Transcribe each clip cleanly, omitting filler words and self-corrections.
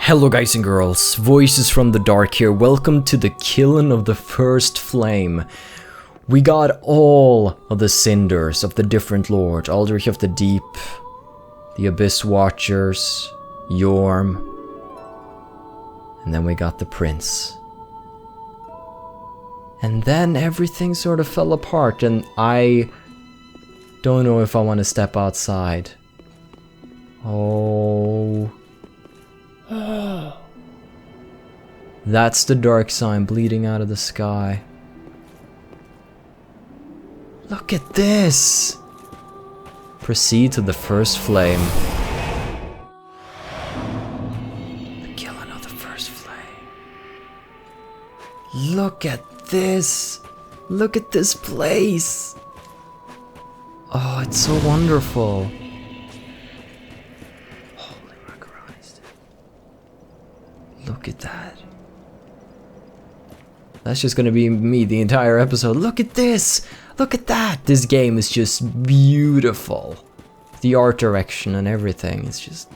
Hello guys and girls, Voices from the Dark here. Welcome to the Kiln of the First Flame. We got all of the cinders of the different lords. Aldrich of the Deep, the Abyss Watchers, Yorm, and then we got the Prince. And then everything sort of fell apart and I don't know if I want to step outside. Oh... That's the dark sign bleeding out of the sky. Look at this! Proceed to the first flame. The killing of the first flame. Look at this! Look at this place! Oh, it's so wonderful. Look at that. That's just gonna be me the entire episode. Look at this! Look at that! This game is just beautiful. The art direction and everything is just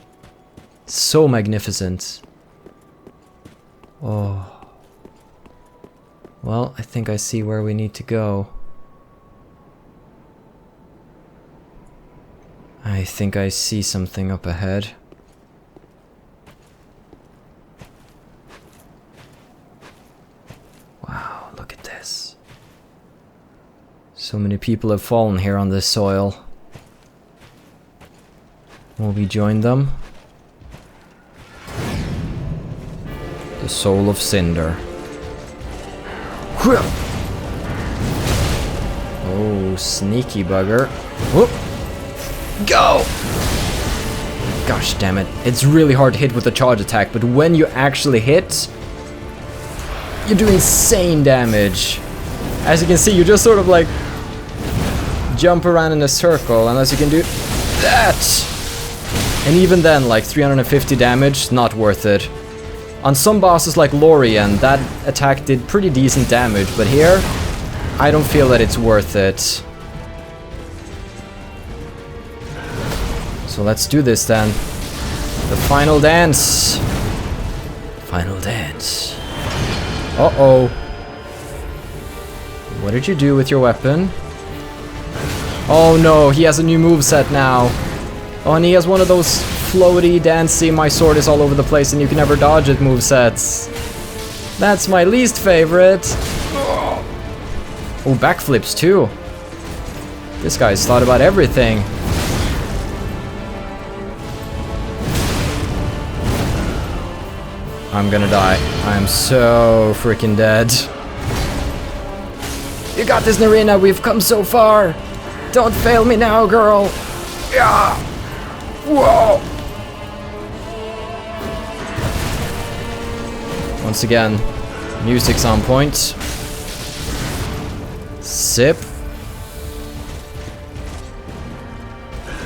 so magnificent. Oh. Well, I think I see where we need to go. I think I see something up ahead. Look at this. So many people have fallen here on this soil. Will we join them? The Soul of Cinder. Oh, sneaky bugger. Whoop. Go! Gosh damn it. It's really hard to hit with a charge attack, but when you actually hit, you do insane damage. As you can see, you just sort of like jump around in a circle unless you can do that. And even then, like 350 damage, not worth it. On some bosses like Lorien, that attack did pretty decent damage, but here, I don't feel that it's worth it. So let's do this then. The final dance. Final dance. Uh-oh. What did you do with your weapon? Oh no, he has a new moveset now. Oh, and he has one of those floaty, dancey, my sword is all over the place and you can never dodge it movesets. That's my least favorite. Oh, backflips too. This guy's thought about everything. I'm gonna die. I'm so freaking dead. You got this, Narina. We've come so far. Don't fail me now, girl. Yeah. Whoa. Once again, music's on point. Sip.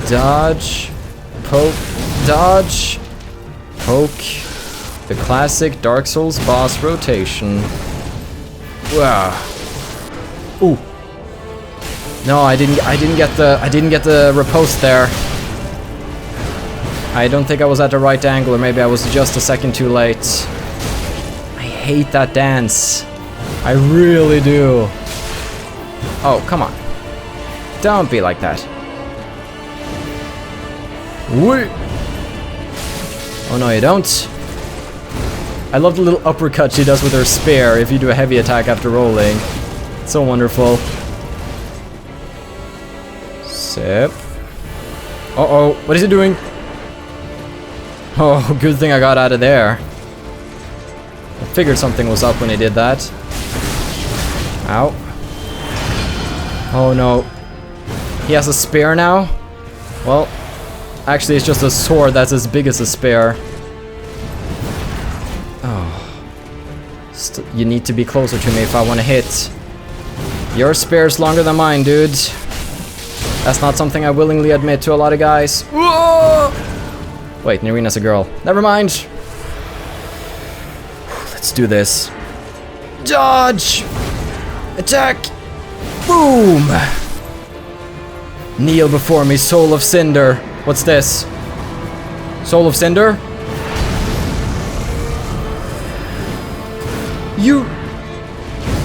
Dodge. Poke. Dodge. Poke. The classic Dark Souls boss rotation. Wow. Ooh. No, I didn't get the riposte there. I don't think I was at the right angle, or maybe I was just a second too late. I hate that dance. I really do. Oh, come on. Don't be like that. Wait. Oh no, you don't. I love the little uppercut she does with her spear if you do a heavy attack after rolling. It's so wonderful. Sip. Uh-oh, what is he doing? Oh, good thing I got out of there. I figured something was up when he did that. Ow. Oh no. He has a spear now? Well, actually it's just a sword that's as big as a spear. You need to be closer to me if I want to hit. Your spear's longer than mine, dude. That's not something I willingly admit to a lot of guys. Whoa! Wait, Narina's a girl. Never mind. Let's do this. Dodge! Attack! Boom! Kneel before me, Soul of Cinder. What's this? Soul of Cinder? You...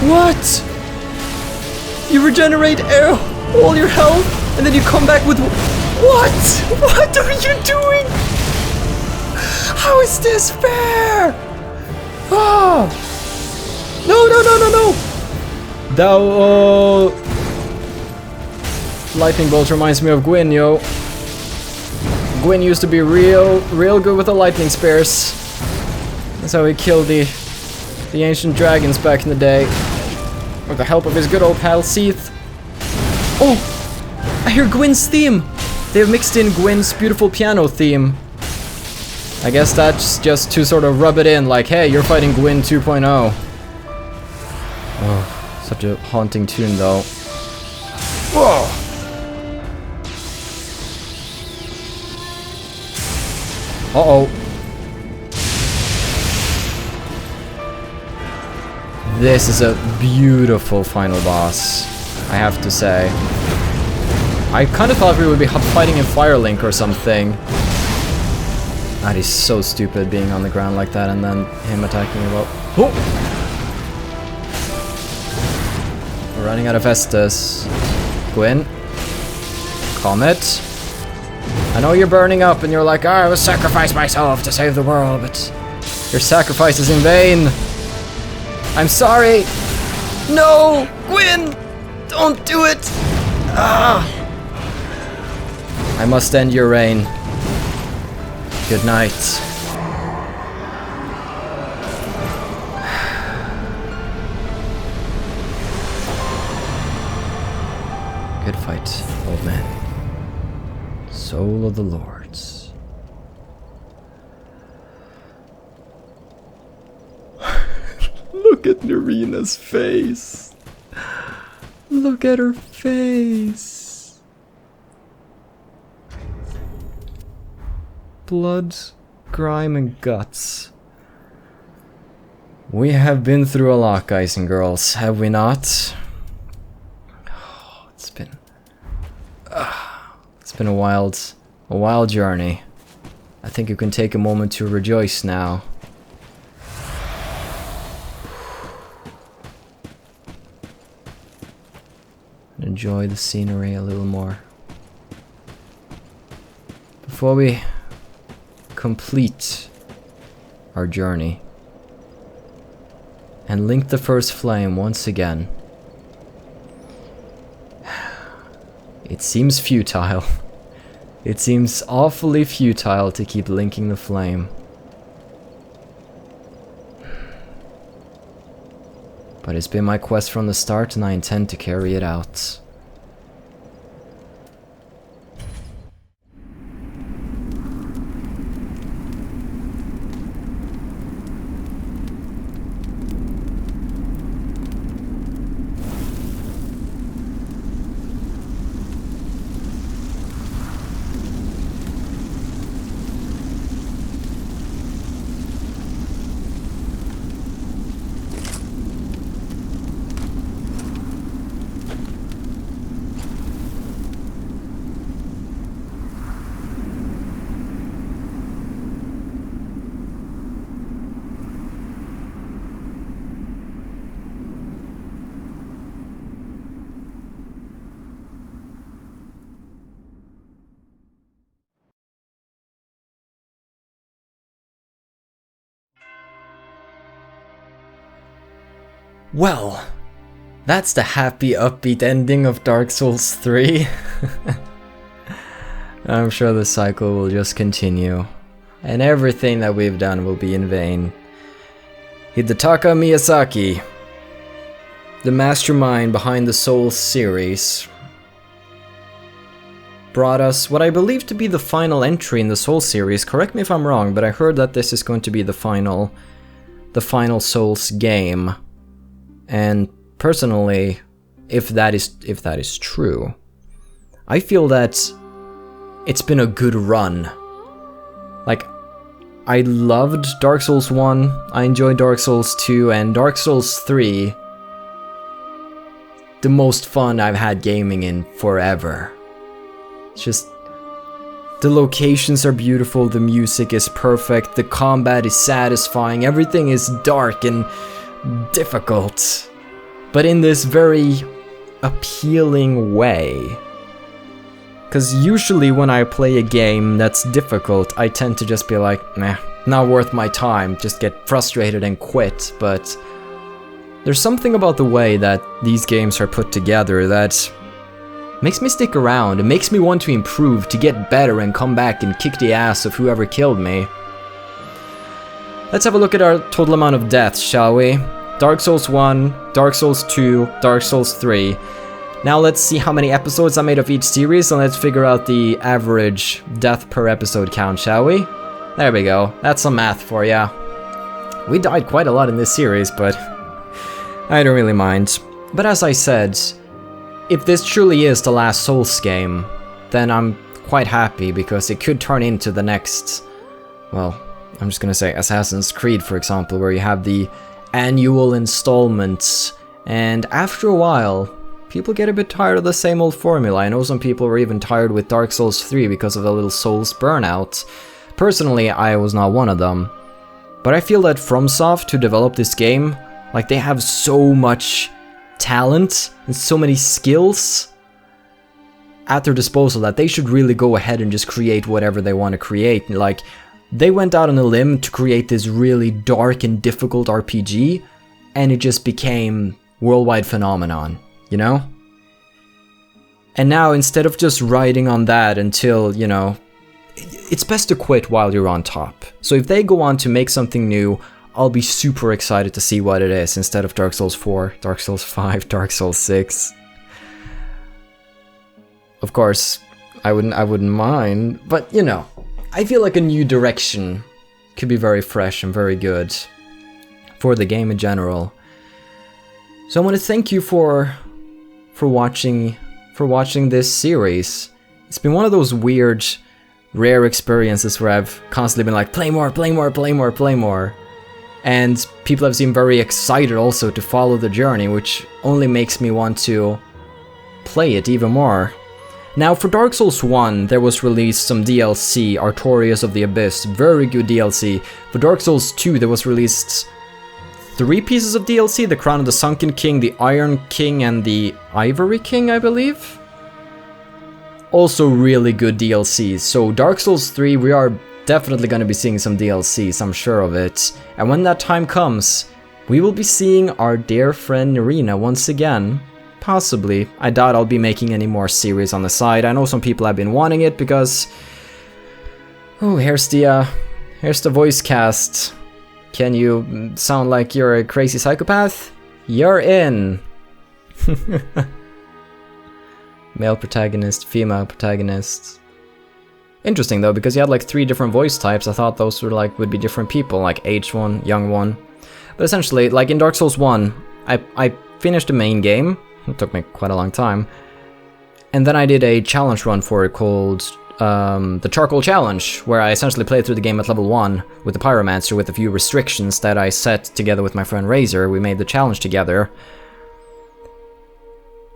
What? You regenerate all your health, and then you come back with... What? What are you doing? How is this fair? Oh! No, no, no, no, no! Lightning Bolt reminds me of Gwyn, yo. Gwyn used to be real good with the lightning spears. That's how he killed the ancient dragons back in the day. With the help of his good old pal Seath. Oh! I hear Gwyn's theme! They've mixed in Gwyn's beautiful piano theme. I guess that's just to sort of rub it in, like, hey, you're fighting Gwyn 2.0. Oh, such a haunting tune, though. Whoa! Uh-oh. This is a beautiful final boss, I have to say. I kind of thought we would be fighting in Firelink or something. That is so stupid, being on the ground like that and then him attacking you. Well, oh! We're running out of Estus. Gwyn. Comet. I know you're burning up and you're like, I will sacrifice myself to save the world, but your sacrifice is in vain. I'm sorry. No! Gwyn! Don't do it! Ah! I must end your reign. Good night. Good fight, old man. Soul of the Lords. Look at Narina's face. Look at her face. Blood, grime, and guts. We have been through a lot, guys and girls, have we not? Oh, it's been a wild journey. I think you can take a moment to rejoice now. And enjoy the scenery a little more. Before we complete our journey and link the first flame once again. It seems futile. It seems awfully futile to keep linking the flame. But it's been my quest from the start and I intend to carry it out. Well, that's the happy, upbeat ending of Dark Souls 3. I'm sure the cycle will just continue, and everything that we've done will be in vain. Hidetaka Miyazaki, the mastermind behind the Souls series, brought us what I believe to be the final entry in the Souls series. Correct me if I'm wrong, but I heard that this is going to be the final Souls game. And personally, if that is true, I feel that it's been a good run. Like, I loved Dark Souls 1, I enjoyed Dark Souls 2, and Dark Souls 3, the most fun I've had gaming in forever. It's just, the locations are beautiful, the music is perfect, the combat is satisfying, everything is dark and difficult, but in this very appealing way. Because usually when I play a game that's difficult, I tend to just be like, nah, not worth my time, just get frustrated and quit. But there's something about the way that these games are put together that makes me stick around. It makes me want to improve, to get better and come back and kick the ass of whoever killed me. Let's have a look at our total amount of deaths, shall we? Dark Souls 1, Dark Souls 2, Dark Souls 3. Now let's see how many episodes I made of each series, and let's figure out the average death per episode count, shall we? There we go. That's some math for ya. We died quite a lot in this series, but I don't really mind. But as I said, if this truly is the last Souls game, then I'm quite happy, because it could turn into the next, well, I'm just gonna say Assassin's Creed, for example, where you have the annual installments, and after a while, people get a bit tired of the same old formula. I know some people were even tired with Dark Souls 3 because of a little Souls burnout. Personally, I was not one of them. But I feel that FromSoft, who developed this game, like, they have so much talent and so many skills at their disposal that they should really go ahead and just create whatever they want to create. Like, they went out on a limb to create this really dark and difficult RPG, and it just became worldwide phenomenon, you know? And now, instead of just riding on that until, you know, it's best to quit while you're on top. So if they go on to make something new, I'll be super excited to see what it is, instead of Dark Souls 4, Dark Souls 5, Dark Souls 6. Of course, I wouldn't mind, but you know, I feel like a new direction could be very fresh and very good for the game in general. So I want to thank you for watching this series. It's been one of those weird, rare experiences where I've constantly been like, play more, play more, play more, play more. And people have seemed very excited also to follow the journey, which only makes me want to play it even more. Now, for Dark Souls 1, there was released some DLC, Artorias of the Abyss, very good DLC. For Dark Souls 2, there was released 3 pieces of DLC, the Crown of the Sunken King, the Iron King, and the Ivory King, I believe. Also really good DLCs. So Dark Souls 3, we are definitely going to be seeing some DLCs, I'm sure of it. And when that time comes, we will be seeing our dear friend Nerina once again. Possibly. I doubt I'll be making any more series on the side. I know some people have been wanting it because... oh, here's the voice cast. Can you sound like you're a crazy psychopath? You're in! Male protagonist, female protagonist. Interesting though, because you had like 3 different voice types. I thought those were like would be different people, like aged one, young one. But essentially, like in Dark Souls 1, I finished the main game. It took me quite a long time. And then I did a challenge run for it called the Charcoal Challenge, where I essentially played through the game at level 1 with the Pyromancer with a few restrictions that I set together with my friend Razor. We made the challenge together.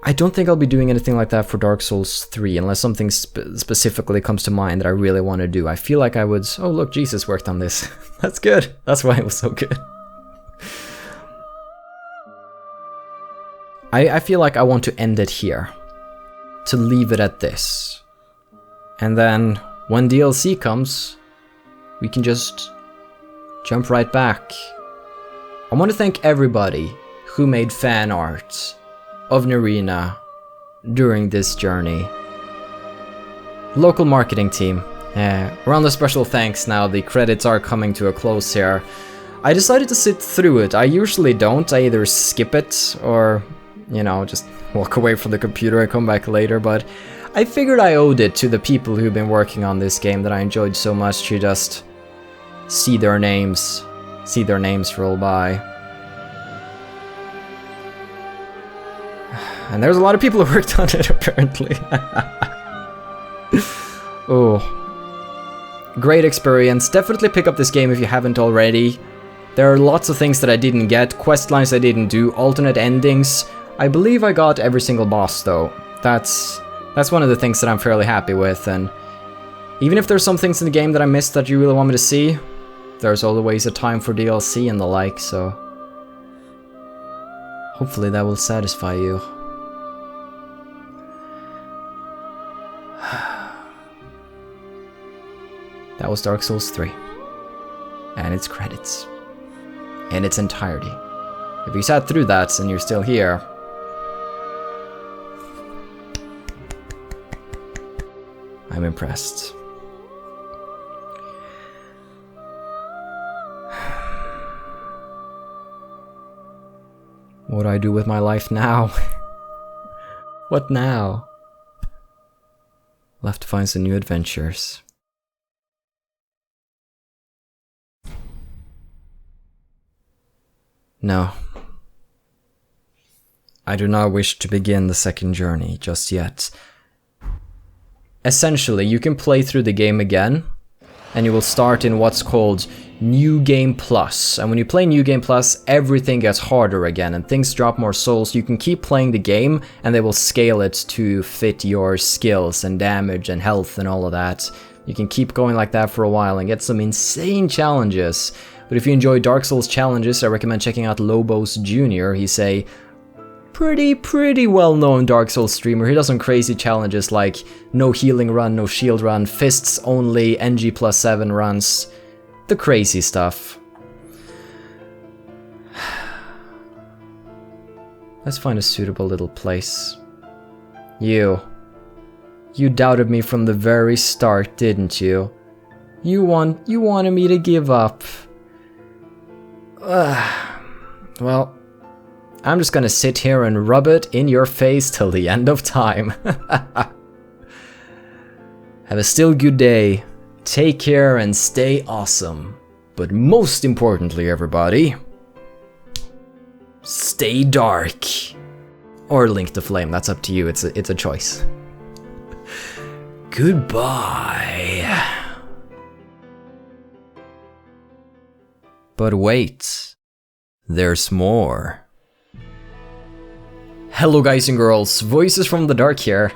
I don't think I'll be doing anything like that for Dark Souls 3 unless something specifically comes to mind that I really want to do. I feel like I would... oh look, Jesus worked on this. That's good. That's why it was so good. I feel like I want to end it here. To leave it at this. And then, when DLC comes, we can just jump right back. I want to thank everybody who made fan art of Nerina during this journey. Local marketing team. We're on the special thanks now. The credits are coming to a close here. I decided to sit through it. I usually don't. I either skip it or... you know, just walk away from the computer and come back later, but I figured I owed it to the people who've been working on this game that I enjoyed so much to just see their names roll by. And there's a lot of people who worked on it, apparently. Oh. Great experience. Definitely pick up this game if you haven't already. There are lots of things that I didn't get, quest lines I didn't do, alternate endings. I believe I got every single boss though. That's one of the things that I'm fairly happy with, and even if there's some things in the game that I missed that you really want me to see, there's always a time for DLC and the like, so Hopefully that will satisfy you. That was Dark Souls 3. And its credits. In its entirety. If you sat through that and you're still here, I'm impressed. What do I do with my life now? What now? I'll have to find some new adventures. No. I do not wish to begin the second journey just yet. Essentially, you can play through the game again, and you will start in what's called New Game Plus. And when you play New Game Plus, everything gets harder again, and things drop more souls. You can keep playing the game, and they will scale it to fit your skills and damage and health and all of that. You can keep going like that for a while and get some insane challenges. But if you enjoy Dark Souls challenges, I recommend checking out Lobos Jr. He's a pretty well-known Dark Souls streamer. He does some crazy challenges like no healing run, no shield run, fists only, NG plus 7 runs. The crazy stuff. Let's find a suitable little place. You doubted me from the very start, didn't you? You wanted me to give up. Well, I'm just gonna sit here and rub it in your face till the end of time. Have a still good day. Take care and stay awesome. But most importantly, everybody, stay dark. Or link the flame, that's up to you, it's a choice. Goodbye. But wait, there's more. Hello guys and girls, Voices from the Dark here.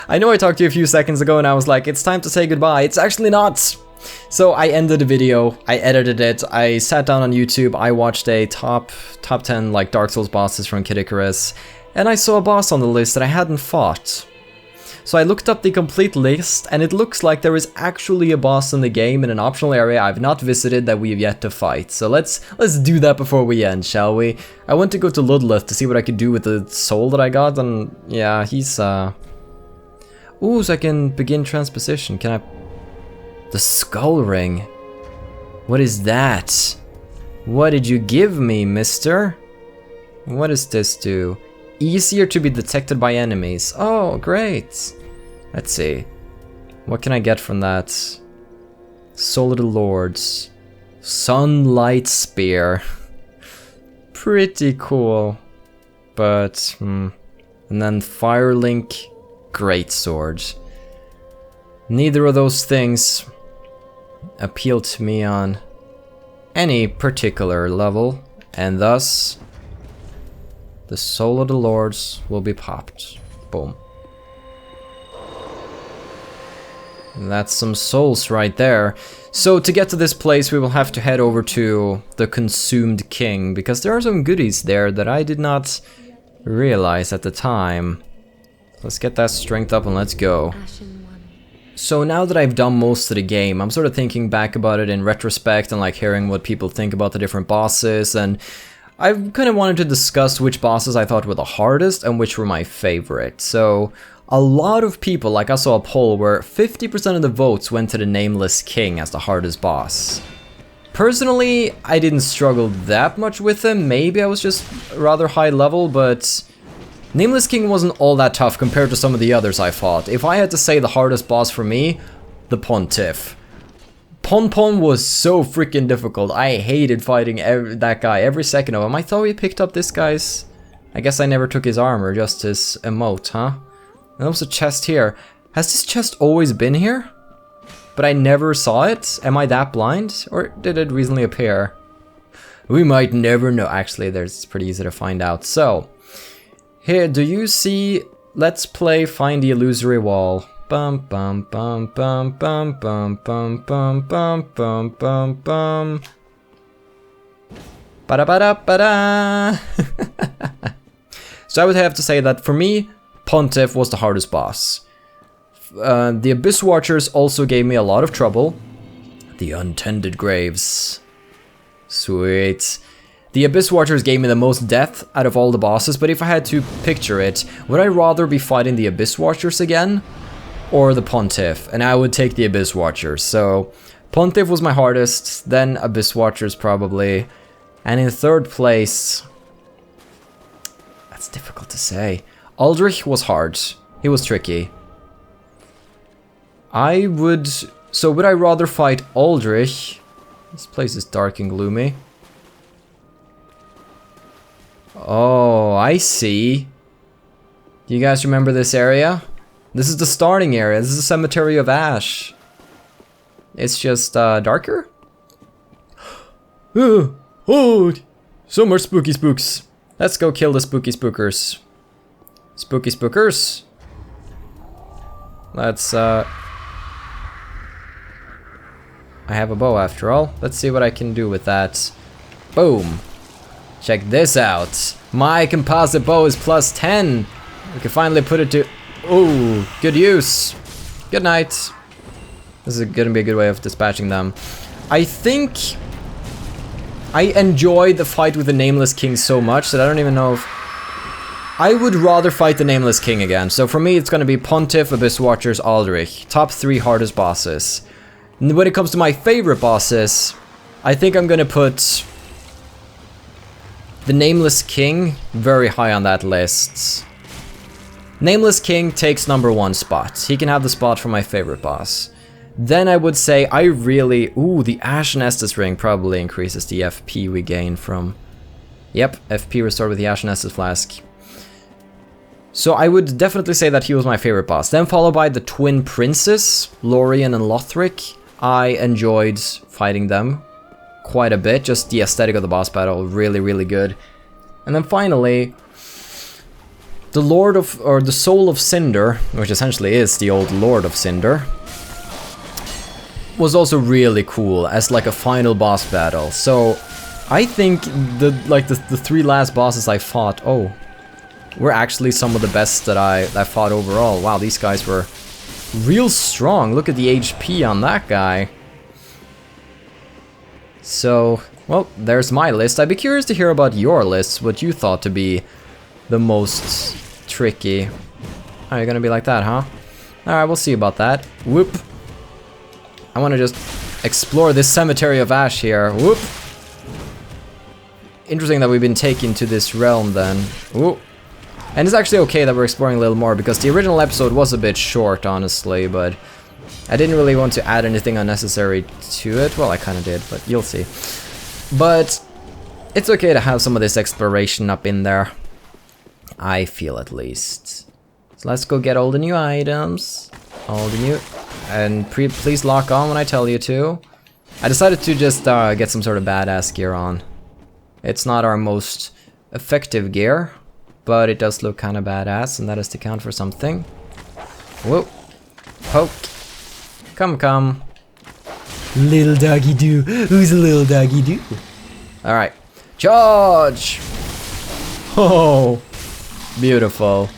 I know I talked to you a few seconds ago and I was like, it's time to say goodbye. It's actually not. So I ended the video, I edited it, I sat down on YouTube, I watched a top 10 like Dark Souls bosses from Kid Icarus, and I saw a boss on the list that I hadn't fought. So I looked up the complete list, and it looks like there is actually a boss in the game in an optional area I've not visited that we've yet to fight. So let's do that before we end, shall we? I went to go to Ludleth to see what I could do with the soul that I got, and yeah, he's Ooh, so I can begin transposition. Can I... The skull ring. What is that? What did you give me, mister? What does this do? Easier to be detected by enemies. Oh, great. Let's see. What can I get from that? Soul of the Lords. Sunlight Spear. Pretty cool. But, And then Firelink Greatsword. Neither of those things appeal to me on any particular level, and thus the Soul of the Lords will be popped. Boom. And that's some souls right there. So to get to this place we will have to head over to the Consumed King, because there are some goodies there that I did not realize at the time. Let's get that strength up and let's go. So now that I've done most of the game, I'm sort of thinking back about it in retrospect and like hearing what people think about the different bosses, and I kind of wanted to discuss which bosses I thought were the hardest and which were my favorite. So a lot of people, like I saw a poll where 50% of the votes went to the Nameless King as the hardest boss. Personally, I didn't struggle that much with him. Maybe I was just rather high level, but Nameless King wasn't all that tough compared to some of the others I fought. If I had to say the hardest boss for me, the Pontiff. Pon was so freaking difficult. I hated fighting that guy, every second of him. I thought we picked up this guy's... I guess I never took his armor, just his emote, huh? And there was a chest here. Has this chest always been here? But I never saw it? Am I that blind? Or did it recently appear? We might never know. Actually, it's pretty easy to find out. So... here, do you see Let's Play Find the Illusory Wall? Bum bum bum bum bum bum bum bum bum bum bum bum. Ba-da-ba-da-ba-da. So I would have to say that for me, Pontiff was the hardest boss. The Abyss Watchers also gave me a lot of trouble. The Untended Graves. Sweet. The Abyss Watchers gave me the most death out of all the bosses, but if I had to picture it, would I rather be fighting the Abyss Watchers again? Or the Pontiff? And I would take the Abyss Watchers. So, Pontiff was my hardest, then Abyss Watchers probably. And in third place... That's difficult to say. Aldrich was hard. He was tricky. So would I rather fight Aldrich? This place is dark and gloomy. Oh, I see. Do you guys remember this area? This is the starting area. This is the Cemetery of Ash. It's just darker? Oh, some more spooky spooks. Let's go kill the spooky spookers. Spooky spookers. Let's I have a bow after all. Let's see what I can do with that. Boom. Check this out. My composite bow is plus 10. We can finally put it to... Oh, good use. Good night. This is gonna be a good way of dispatching them. I think... I enjoyed the fight with the Nameless King so much that I don't even know if... I would rather fight the Nameless King again. So for me, it's gonna be Pontiff, Abyss Watchers, Aldrich. Top 3 hardest bosses. When it comes to my favorite bosses, I think I'm gonna put the Nameless King very high on that list. Nameless King takes #1 spot. He can have the spot for my favorite boss. Then I would say I really... Ooh, the Ashen Estus ring probably increases the FP we gain from... Yep, FP restored with the Ashen Estus flask. So I would definitely say that he was my favorite boss. Then followed by the Twin Princes, Lorien and Lothric. I enjoyed fighting them quite a bit. Just the aesthetic of the boss battle, really, really good. And then finally, the the Soul of Cinder, which essentially is the old Lord of Cinder, was also really cool as like a final boss battle. So I think the 3 last bosses I fought, were actually some of the best that I fought overall. Wow, these guys were real strong. Look at the HP on that guy. So, well, there's my list. I'd be curious to hear about your lists, what you thought to be the most tricky. Oh, you're gonna be like that, huh? Alright, we'll see about that. Whoop. I want to just explore this Cemetery of Ash here. Whoop. Interesting that we've been taken to this realm then. Whoop. And it's actually okay that we're exploring a little more, because the original episode was a bit short, honestly, but I didn't really want to add anything unnecessary to it. Well, I kind of did, but you'll see. But it's okay to have some of this exploration up in there. I feel, at least. So let's go get all the new items. All the new... And please lock on when I tell you to. I decided to just get some sort of badass gear on. It's not our most effective gear, but it does look kind of badass, and that is to count for something. Whoa. Poke. Come. Little doggy do. Who's a little doggy do? Alright. Charge! Oh, beautiful.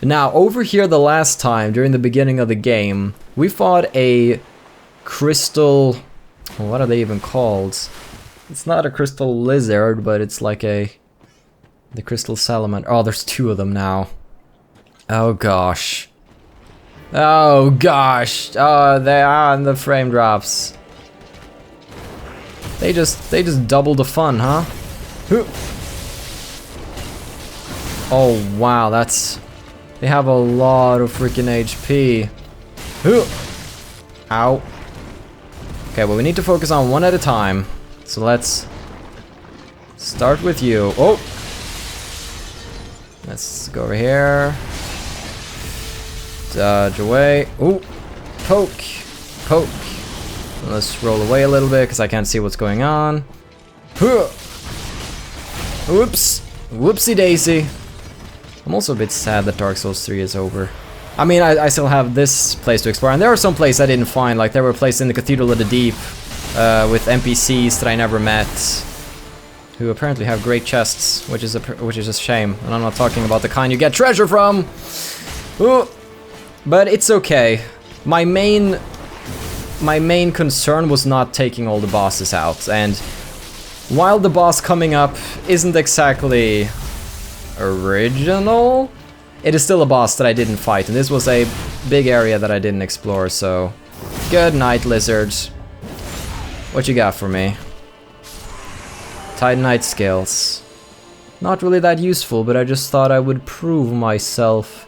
Now, over here the last time, during the beginning of the game, we fought a crystal... What are they even called? It's not a crystal lizard, but it's like the crystal salamander. Oh, there's 2 of them now. Oh gosh. Oh gosh. Oh, they are, and the frame drops. They just double the fun, huh? Oh wow, that's... They have a lot of freaking HP. Ow. Okay, well we need to focus on one at a time. So let's start with you. Oh! Let's go over here. Dodge away. Ooh! Poke! Poke! And let's roll away a little bit because I can't see what's going on. Whoops! Whoopsie daisy! I'm also a bit sad that Dark Souls 3 is over. I mean, I still have this place to explore, and there are some places I didn't find, like there were places in the Cathedral of the Deep with NPCs that I never met. who apparently have great chests, which is a shame. And I'm not talking about the kind you get treasure from. Ooh. But it's okay. My main concern was not taking all the bosses out, and while the boss coming up isn't exactly original, it is still a boss that I didn't fight, and this was a big area that I didn't explore, so good night, lizards. What you got for me? Titanite skills. Not really that useful, but I just thought I would prove myself.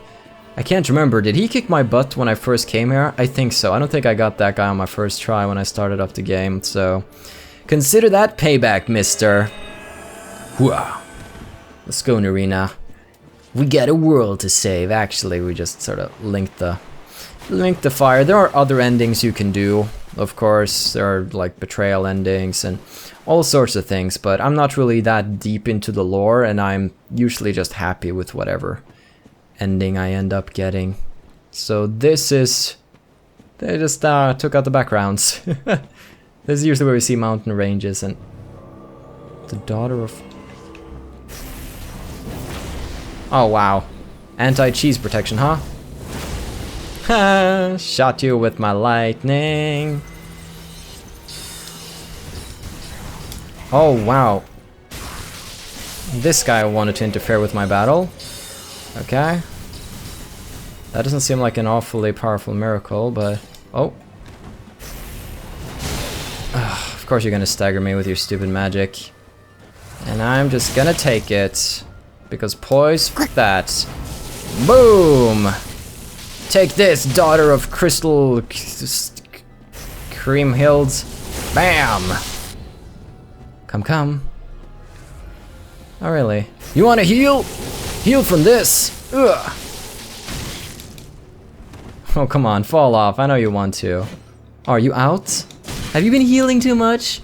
I can't remember, did he kick my butt when I first came here? I think so. I don't think I got that guy on my first try when I started up the game, so consider that payback, mister. Wow. Let's go, Narina. We got a world to save. Actually, we just sort of linked the fire. There are other endings you can do, of course. There are like betrayal endings and all sorts of things, but I'm not really that deep into the lore, and I'm usually just happy with whatever ending I end up getting. So this is... they just took out the backgrounds. This is usually where we see mountain ranges and... the daughter of... oh wow. Anti-cheese protection, huh? Ha! Shot you with my lightning. Oh wow. This guy wanted to interfere with my battle. Okay. That doesn't seem like an awfully powerful miracle, but... oh. Ugh, of course you're gonna stagger me with your stupid magic. And I'm just gonna take it. Because poise, fuck that. Boom! Take this, daughter of crystal... cream hills. Bam! Come. Oh really? You wanna heal? Heal from this! Ugh! Oh come on, fall off, I know you want to. Oh, are you out? Have you been healing too much?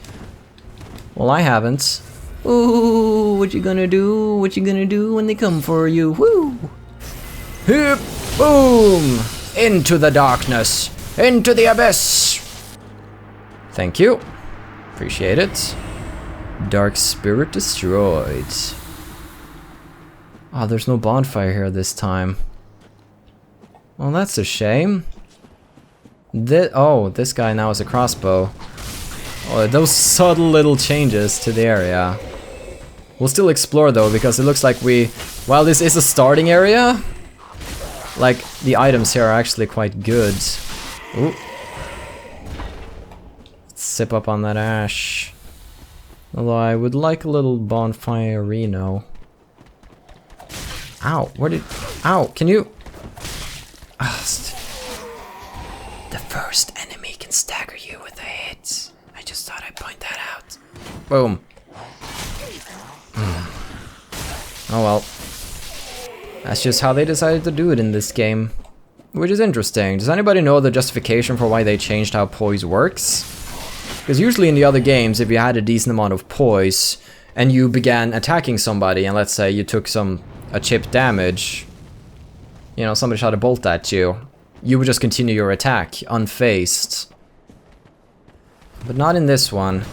Well, I haven't. Ooh, what you gonna do? What you gonna do when they come for you? Woo! Hip! Boom! Into the darkness! Into the abyss! Thank you. Appreciate it. Dark spirit destroyed. Oh, there's no bonfire here this time. Well, that's a shame. Oh, this guy now has a crossbow. Oh, those subtle little changes to the area. We'll still explore though, because it looks like while this is a starting area, like, the items here are actually quite good. Ooh. Let's sip up on that ash. Although I would like a little bonfire-reno. Ow, ow, can you... the first enemy can stagger you with a hit. I just thought I'd point that out. Boom. Oh well. That's just how they decided to do it in this game. Which is interesting. Does anybody know the justification for why they changed how poise works? Because usually in the other games, if you had a decent amount of poise and you began attacking somebody, and let's say you took a chip damage, you know, somebody shot a bolt at you, you would just continue your attack, unfazed. But not in this one.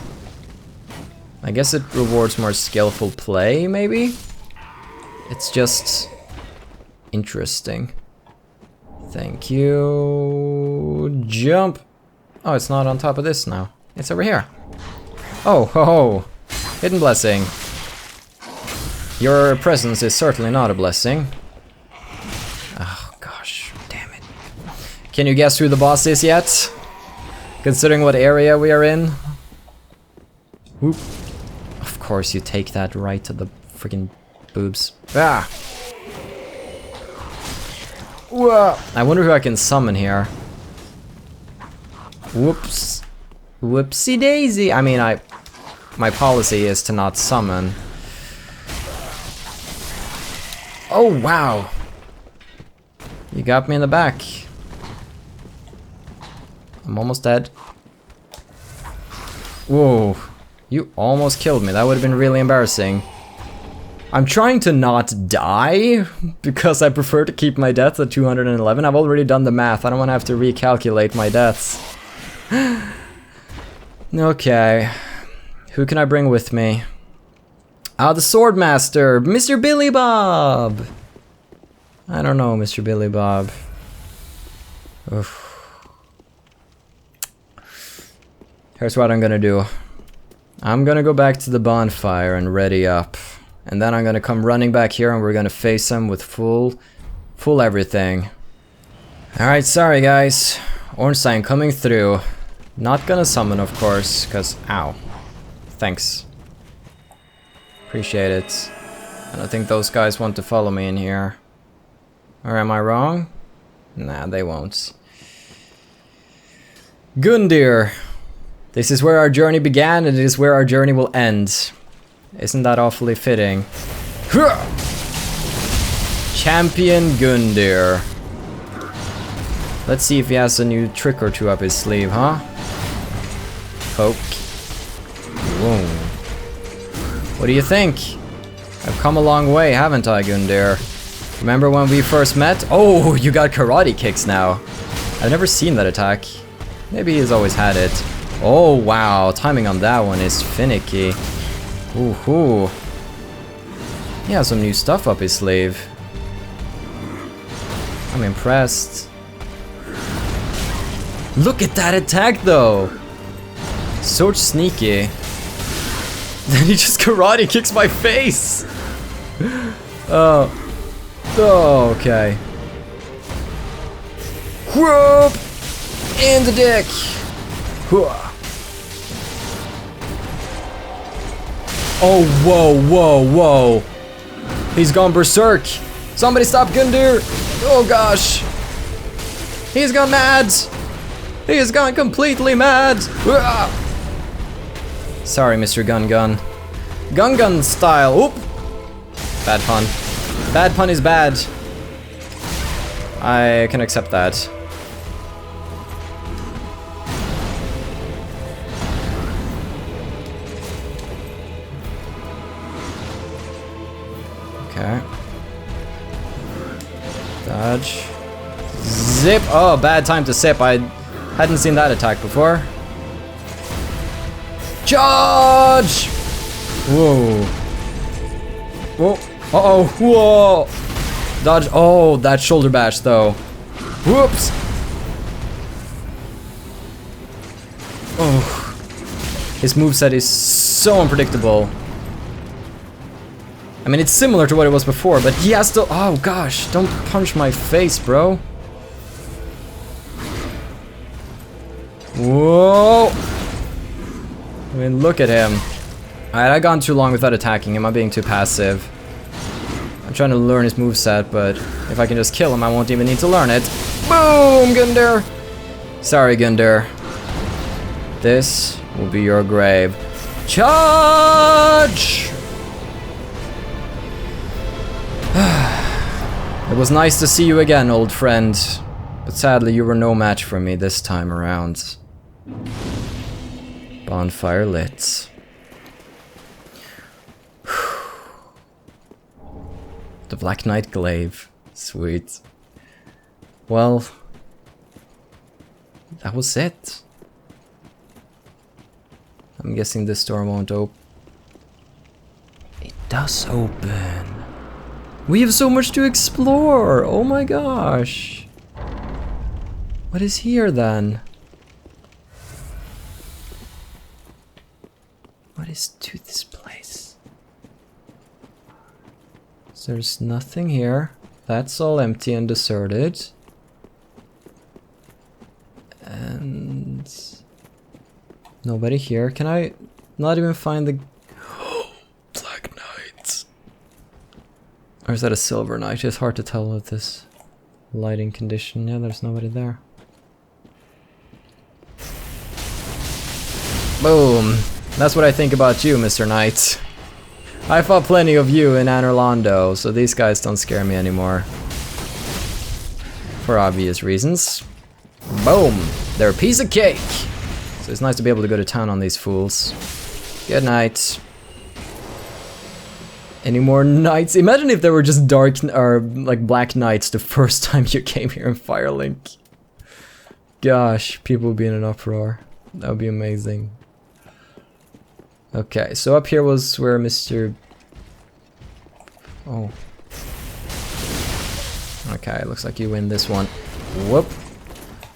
I guess it rewards more skillful play, maybe? It's just interesting. Thank you. Jump! Oh, it's not on top of this now. It's over here. Oh, ho ho! Hidden blessing. Your presence is certainly not a blessing. Oh gosh, damn it. Can you guess who the boss is yet? Considering what area we are in? Whoop. Of course you take that right to the freaking boobs. Ah! Whoa. I wonder who I can summon here. Whoops. Whoopsie daisy. I mean, my policy is to not summon. Oh, wow. You got me in the back. I'm almost dead. Whoa. You almost killed me. That would have been really embarrassing. I'm trying to not die, because I prefer to keep my deaths at 211. I've already done the math. I don't want to have to recalculate my deaths. Okay. Who can I bring with me? Ah, the Swordmaster, Mr. Billy Bob. I don't know, Mr. Billy Bob. Oof. Here's what I'm gonna do. I'm gonna go back to the bonfire and ready up. And then I'm gonna come running back here and we're gonna face him with full everything. Alright, sorry guys. Ornstein coming through. Not gonna summon, of course, cause ow. Thanks. Appreciate it. I don't think those guys want to follow me in here. Or am I wrong? Nah, they won't. Gundyr. This is where our journey began and it is where our journey will end. Isn't that awfully fitting? Champion Gundyr. Let's see if he has a new trick or two up his sleeve, huh? Poke. Boom. What do you think? I've come a long way, haven't I, Gundyr? Remember when we first met? Oh, you got karate kicks now. I've never seen that attack. Maybe he's always had it. Oh, wow. Timing on that one is finicky. Ooh-hoo. He has some new stuff up his sleeve. I'm impressed. Look at that attack, though. So sneaky. Then he just karate kicks my face. Oh. Oh, okay. Whoop! In the dick. Oh, whoa, whoa, whoa. He's gone berserk. Somebody stop Gundyr. Oh, gosh. He's gone mad. He has gone completely mad. Sorry, Mr. Gun Gun. Gun Gun style. Oop. Bad pun. Bad pun is bad. I can accept that. Okay. Dodge. Zip. Oh, bad time to sip. I hadn't seen that attack before. Charge! Whoa. Whoa. Uh-oh. Whoa. Dodge. Oh, that shoulder bash, though. Whoops. Oh. His moveset is so unpredictable. I mean, it's similar to what it was before, but he has to... Oh, gosh. Don't punch my face, bro. Whoa. I mean, look at him. Alright, I've gone too long without attacking him. I'm being too passive. I'm trying to learn his moveset, but if I can just kill him, I won't even need to learn it. Boom, Gundyr. Sorry, Gundyr. This will be your grave. Charge! It was nice to see you again, old friend. But sadly, you were no match for me this time around. Bonfire lit. The Black Knight glaive. Sweet. Well, that was it. I'm guessing this door won't open. It does open. We have so much to explore! Oh my gosh! What is here then? What is to this place? So there's nothing here. That's all empty and deserted. And nobody here. Can I not even find the Black Knight? Or is that a Silver Knight? It's hard to tell with this lighting condition. Yeah, there's nobody there. Boom. That's what I think about you, Mr. Knight. I fought plenty of you in Anor Londo, so these guys don't scare me anymore. For obvious reasons. Boom. They're a piece of cake. So it's nice to be able to go to town on these fools. Good night. Any more knights? Imagine if there were just dark or like black knights the first time you came here in Firelink. Gosh, people would be in an uproar. That would be amazing. Okay, so up here was where Mr. Oh. Okay, looks like you win this one. Whoop.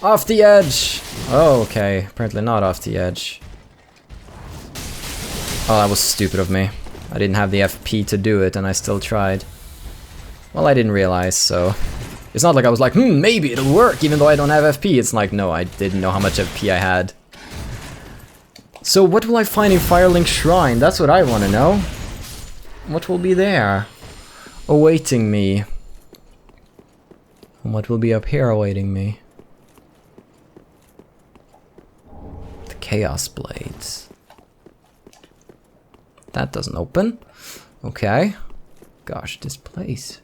Off the edge! Oh, okay. Apparently not off the edge. Oh, that was stupid of me. I didn't have the FP to do it, and I still tried. Well, I didn't realize, so... It's not like I was like, maybe it'll work, even though I don't have FP. It's like, no, I didn't know how much FP I had. So what will I find in Firelink Shrine? That's what I want to know. What will be there? Awaiting me. And what will be up here awaiting me? The Chaos Blades. That doesn't open. Okay. Gosh, this place.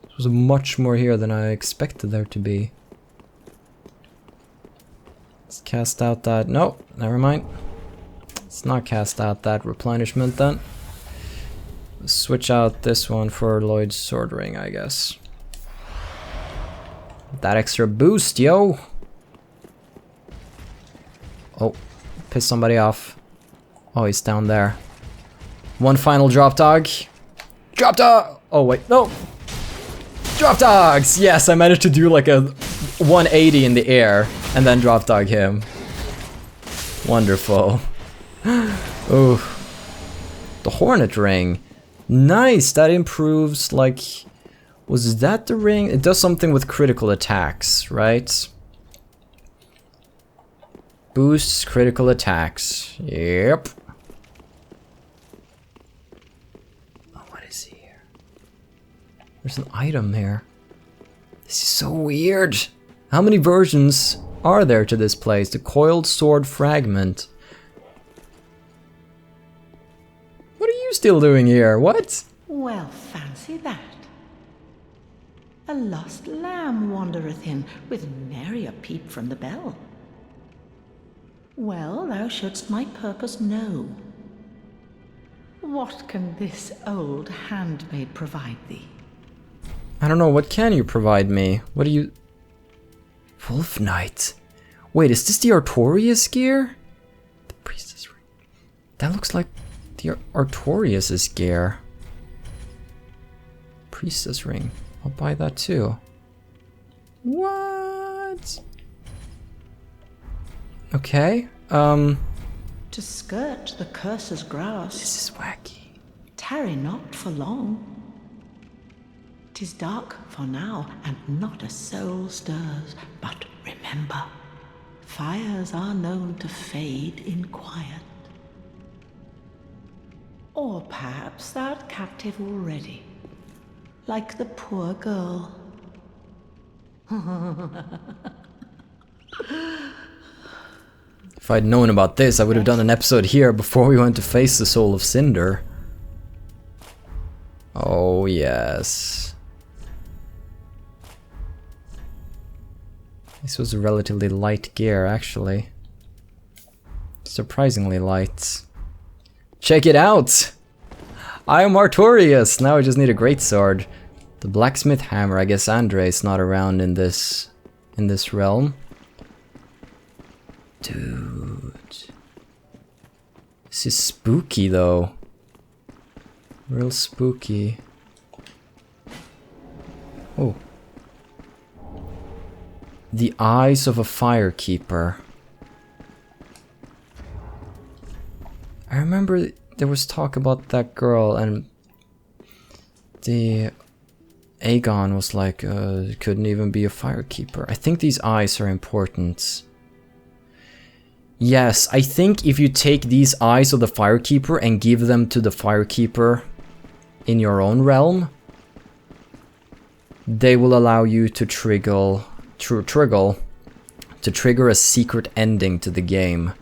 There was much more here than I expected there to be. Let's cast out that... No, never mind. Let's not cast out that replenishment then. Let's switch out this one for Lloyd's Sword Ring, I guess. That extra boost, yo! Oh, piss somebody off. Oh, he's down there. One final drop dog. Drop dog! Oh, wait, no! Drop dogs! Yes, I managed to do like a 180 in the air and then drop dog him. Wonderful. Oh, the Hornet Ring. Nice, that improves, like... Was that the ring? It does something with critical attacks, right? Boosts critical attacks. Yep. Oh, what is here? There's an item here. This is so weird. How many versions are there to this place? The Coiled Sword Fragment. What are you still doing here? What? Well, fancy that. A lost lamb wandereth in, with nary a peep from the bell. Well, thou shouldst my purpose know. What can this old handmaid provide thee? I don't know, what can you provide me? What do you... Wolf Knight. Wait, is this the Artorias gear? The Priestess Ring. That looks like the Artorias' gear. Priestess Ring. I'll buy that too. What? Okay, To skirt the curse's grasp. This is wacky. Tarry not for long. 'Tis dark for now, and not a soul stirs. But remember, fires are known to fade in quiet. Or perhaps thou'rt captive already, like the poor girl. If I'd known about this, I would have done an episode here before we went to face the Soul of Cinder. Oh, yes. This was a relatively light gear, actually. Surprisingly light. Check it out! I am Artorias! Now I just need a greatsword. The blacksmith hammer. I guess Andre's not around in this realm. Dude. This is spooky though. Real spooky. Oh. The eyes of a firekeeper. I remember there was talk about that girl and the Aegon was like, couldn't even be a firekeeper. I think these eyes are important. Yes, I think if you take these eyes of the firekeeper and give them to the firekeeper in your own realm, they will allow you to trigger a secret ending to the game.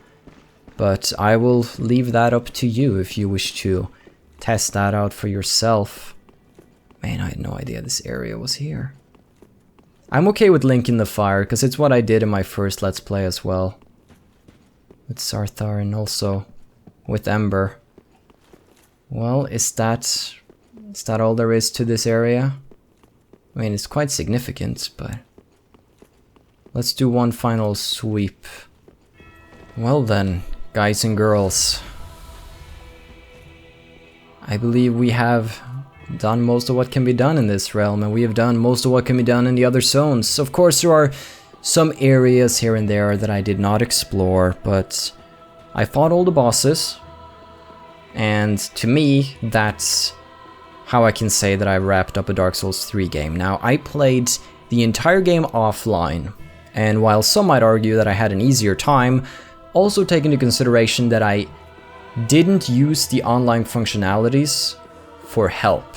But I will leave that up to you if you wish to test that out for yourself. Man, I had no idea this area was here. I'm okay with Link in the Fire, because it's what I did in my first Let's Play as well. With Sarthar and also with Ember. Well, is that all there is to this area? I mean, it's quite significant, but... Let's do one final sweep. Well then, guys and girls. I believe we have done most of what can be done in this realm, and we have done most of what can be done in the other zones. Of course, there are some areas here and there that I did not explore, but I fought all the bosses, and to me, that's how I can say that I wrapped up a Dark Souls 3 game. Now, I played the entire game offline, and while some might argue that I had an easier time, also take into consideration that I didn't use the online functionalities for help.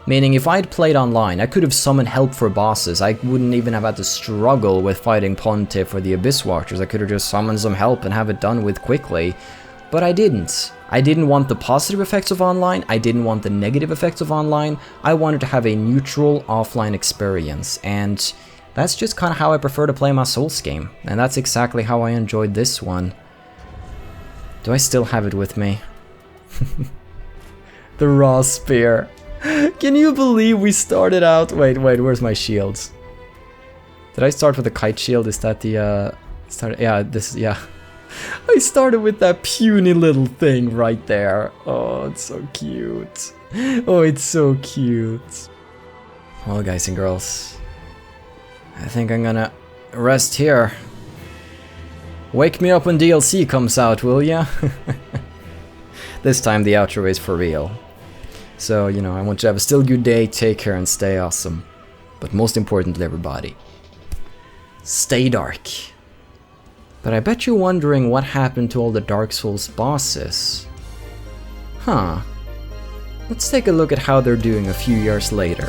Meaning, if I'd played online, I could have summoned help for bosses. I wouldn't even have had to struggle with fighting Pontiff or the Abyss Watchers. I could have just summoned some help and have it done with quickly. But I didn't. I didn't want the positive effects of online. I didn't want the negative effects of online. I wanted to have a neutral offline experience. And that's just kind of how I prefer to play my Souls game. And that's exactly how I enjoyed this one. Do I still have it with me? The raw spear. Can you believe we started out... Wait, where's my shields? Did I start with the kite shield? Is that the, yeah. I started with that puny little thing right there. Oh, it's so cute. Oh, it's so cute. Well, guys and girls, I think I'm gonna rest here. Wake me up when DLC comes out, will ya? This time the outro is for real. So, you know, I want you to have a still good day, take care and stay awesome. But most importantly, everybody, stay dark. But I bet you're wondering what happened to all the Dark Souls bosses. Huh. Let's take a look at how they're doing a few years later.